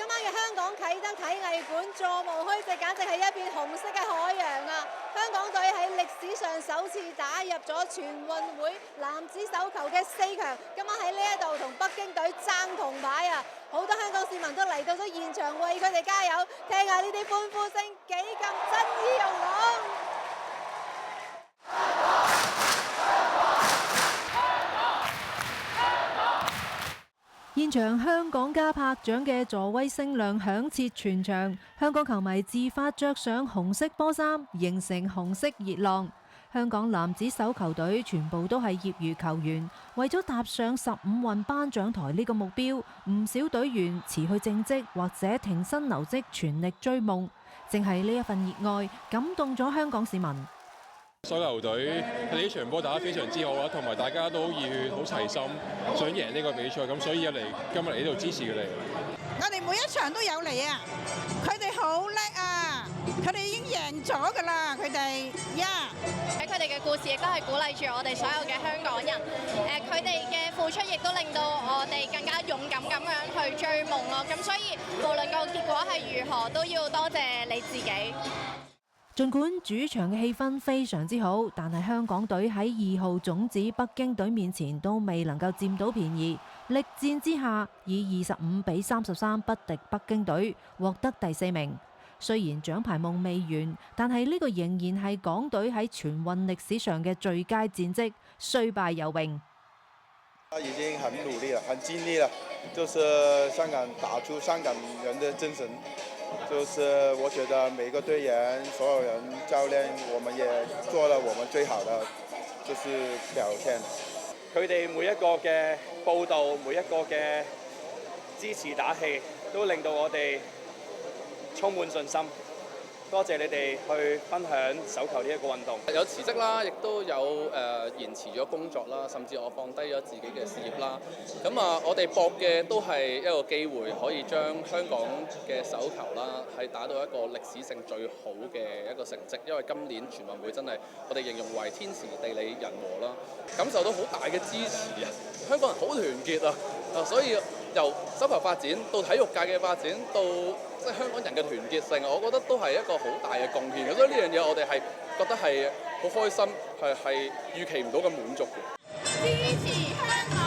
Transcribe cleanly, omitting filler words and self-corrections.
今晚嘅香港啟德體藝館座無虛席，簡直係一片紅色嘅海洋啊！香港隊喺歷史上首次打入咗全運會男子手球嘅4強，今晚喺呢一度同北京隊爭銅牌啊！好多香港市民都嚟到咗現場為佢哋加油，聽下呢啲歡呼聲幾咁真意洋朗。現場香港家拍掌嘅助威聲亮響徹全場，香港球迷自發着上紅色波衫，形成紅色熱浪。香港男子手球隊全部都係業餘球員，為咗踏上15運頒獎台呢個目標，唔少隊員辭去正職或者停薪留職，全力追夢。正係呢一份熱愛感動咗香港市民。手球隊喺呢場波打得非常之好啦，同埋大家都好熱血、好齊心，想贏呢個比賽，咁所以今日嚟呢度支持佢哋。我哋每一場都有嚟啊！佢哋好叻啊！佢哋已經贏咗㗎啦！佢哋喺佢哋嘅故事亦都係鼓勵住我哋所有嘅香港人。佢哋嘅付出亦都令到我哋更加勇敢咁樣去追夢咯。咁所以無論個結果係如何，都要多謝你自己。儘管主場嘅氣氛非常之好，但係香港隊喺2號種子北京隊面前都未能夠佔到便宜。力戰之下，以25比33不敵北京隊，獲得第4名。雖然獎牌夢未完，但係呢個仍然係港隊喺全運歷史上嘅最佳戰績，雖敗猶榮。已經很努力了，很盡力了，就是香港打出香港人的精神。就是我覺得每個隊員、所有人、教練，我們也做了我們最好的就是表現。佢哋每一個嘅報導，每一個嘅支持打氣，都令到我哋充滿信心。多謝你哋去分享手球呢一個運動。有辭職啦，亦都有延遲咗工作啦，甚至我放低咗自己嘅事業啦。咁我哋搏嘅都係一個機會，可以將香港嘅手球啦，係打到一個歷史性最好嘅一個成績。因為今年全運會真係我哋形容為天時地利人和啦，感受到好大嘅支持啊！香港人好團結啊！所以由手球發展到體育界嘅發展到即係香港人嘅團結性，我覺得都係一個好大嘅貢獻。所以呢樣嘢我哋係覺得係好開心，係預期唔到咁滿足嘅。支持香港。